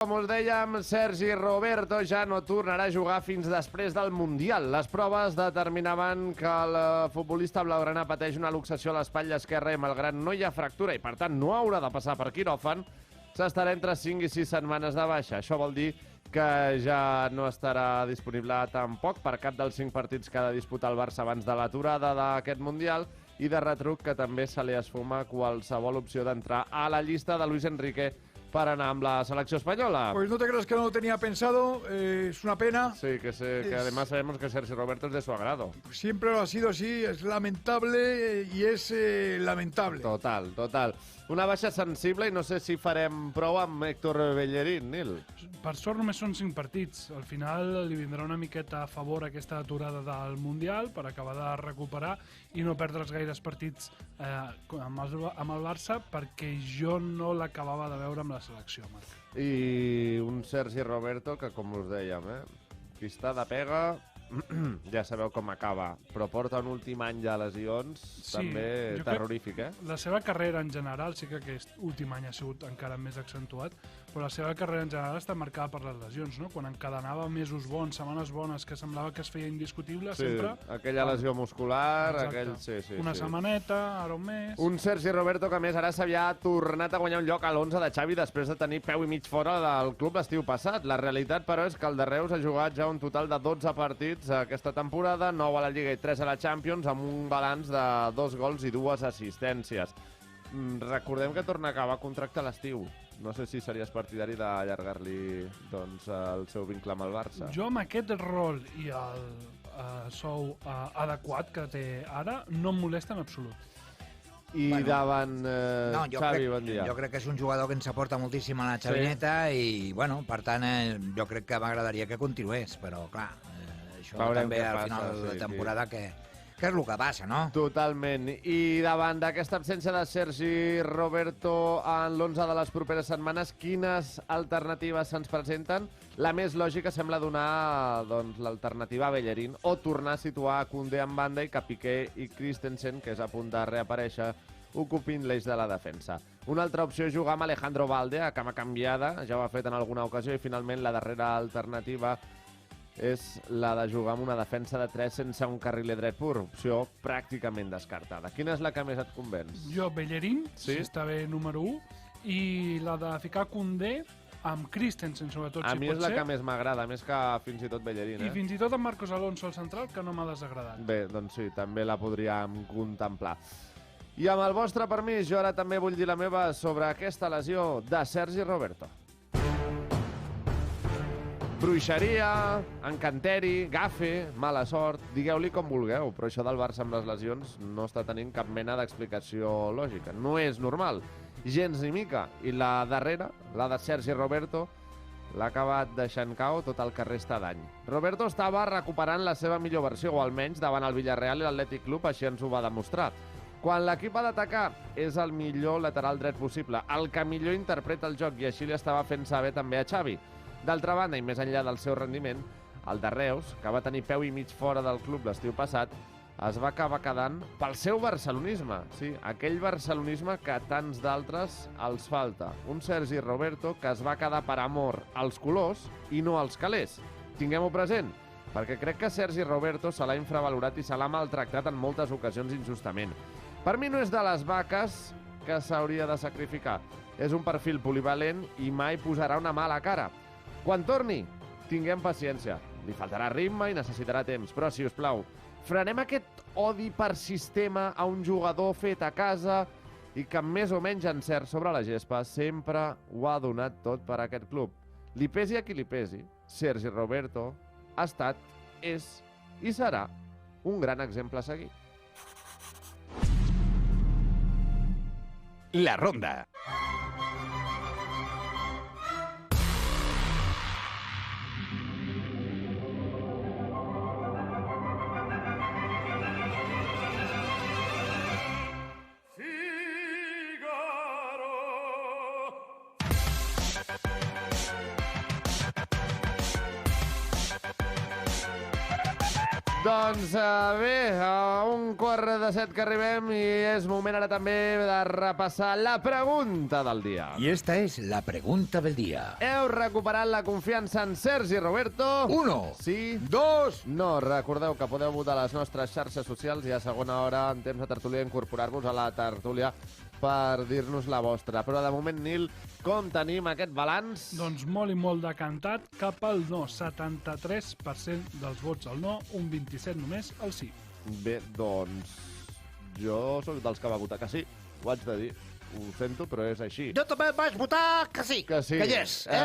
Com us dèiem, Sergi Roberto ja no tornarà a jugar fins després del Mundial. Les proves determinaven que el futbolista blaugrana pateix una luxació a l'espatlla esquerra i, malgrat no hi ha fractura i, per tant, no haurà de passar per quiròfan, s'estarà entre 5 i 6 setmanes de baixa. Això vol dir que ja no estarà disponible tampoc per cap dels 5 partits que ha de disputar el Barça abans de l'aturada d'aquest Mundial, i de retruc que també se li esfuma qualsevol opció d'entrar a la llista de Luis Enrique para anar amb la selecció espanyola. Pues no te creas que no lo tenía pensado, es una pena. Sí, que además sabemos que Sergi Roberto es de su agrado. Siempre lo ha sido así, es lamentable y es lamentable. Total. Una baixa sensible i no sé si farem prou amb Héctor Bellerín, Nil. Per sort només són 5 partits. Al final li vindrà una miqueta a favor aquesta aturada del Mundial per acabar de recuperar i no perdre's gaires partits amb el Barça, perquè jo no l'acabava de veure amb la selecció, Marc. I un Sergi Roberto que, com us dèiem, qui està de pega, ja sabeu com acaba, però porta un últim any de lesions, Sí, també jo terrorífic, La seva carrera en general, sí que aquest últim any ha sigut encara més accentuat, però la seva carrera en general està marcada per les lesions, no? Quan encadenava mesos bons, setmanes bones, que semblava que es feia indiscutible, Sí, sempre... aquella lesió muscular, Exacte. Sí, Una setmaneta, ara un mes... Un Sergi Roberto que, a més, ara s'havia tornat a guanyar un lloc a l'11 de Xavi després de tenir peu i mig fora del club l'estiu passat. La realitat, però, és que el de Reus ha jugat ja un total de 12 partits aquesta temporada, 9 a la Lliga i 3 a la Champions, amb un balanç de 2 gols i 2 assistències. Recordem que torna a acabar contracte a l'estiu. No sé si series partidari d'allargar-li el seu vincle amb el Barça. Jo, amb aquest rol i el sou adequat que té ara, no em molesta en absolut. I davant Xavi, bon dia. Jo crec que és un jugador que ens aporta moltíssim a la Xavineta i, bueno, per tant, jo crec que m'agradaria que continués, però, clar, això Veurem també què al passa, final de la sí, temporada que és el que passa, no? Totalment. I davant d'aquesta absència de Sergi Roberto en l'11 de les properes setmanes, quines alternatives se'ns presenten? La més lògica sembla donar l'alternativa a Bellerín o tornar a situar Koundé en banda i que Piqué i Christensen, que és a punt de reaparèixer, ocupin l'eix de la defensa. Una altra opció és jugar amb Alejandro Balde a cama canviada, ja ho ha fet en alguna ocasió, i finalment la darrera alternativa és la de jugar amb una defensa de 3 sense un carriler dret pur, opció pràcticament descartada. Quina és la que més et convenç? Jo, Bellerín, Sí? si està bé número 1, i la de ficar Koundé amb Christensen, sobretot, A si mi pot és la ser. que més m'agrada, més que fins i tot Bellerín. I fins i tot amb Marcos Alonso al central, que no m'ha desagradat. Bé, doncs sí, també la podríem contemplar. I amb el vostre permís, jo ara també vull dir la meva sobre aquesta lesió de Sergi Roberto. Bruixeria, encanteri, gafe, mala sort, digueu-li com vulgueu, però això del Barça amb les lesions no està tenint cap mena d'explicació lògica. No és normal, gens ni mica. I la darrera, la de Sergi Roberto, l'ha acabat deixant cau tot el que resta d'any. Roberto estava recuperant la seva millor versió, o almenys davant el Villarreal i l'Atlètic Club, així ens ho va demostrar. Quan l'equip ha d'atacar, és el millor lateral dret possible, el que millor interpreta el joc, i així li estava fent saber també a Xavi. D'altra banda, i més enllà del seu rendiment, el de Reus, que va tenir peu i mig fora del club l'estiu passat, es va acabar quedant pel seu barcelonisme. Sí, aquell barcelonisme que a tants d'altres els falta. Un Sergi Roberto que es va quedar per amor als colors i no als calés. Tinguem-ho present, perquè crec que Sergi Roberto se l'ha infravalorat i se l'ha maltractat en moltes ocasions injustament. Per mi no és de les vaques que s'hauria de sacrificar. És un perfil polivalent i mai posarà una mala cara. Quan torni, tinguem paciència. Li faltarà ritme i necessitarà temps, però, si us plau, frenem aquest odi per sistema a un jugador fet a casa i que amb més o menys encert sobre la gespa sempre ho ha donat tot per a aquest club. Li pesi a qui li pesi, Sergi Roberto ha estat, és i serà un gran exemple a seguir. La Ronda. Doncs bé, a 6:15 que arribem i és moment ara també de repassar la pregunta del dia. Y esta es la pregunta del día. Heu recuperat la confiança en Sergi Roberto? 1, Sí. 2, No, recordeu que podeu votar a les nostres xarxes socials i a segona hora, en temps de tertúlia, incorporar-vos a la tertúlia per dir-nos la vostra. Però de moment, Nil, com tenim aquest balanç? Doncs molt i molt decantat cap al no. 73% dels vots al no, un 27% només al sí. Bé, doncs jo sóc dels que va votar que sí. Ho haig de dir. Ho sento, però és així. Jo també vaig votar que sí. Que sí. Que yes.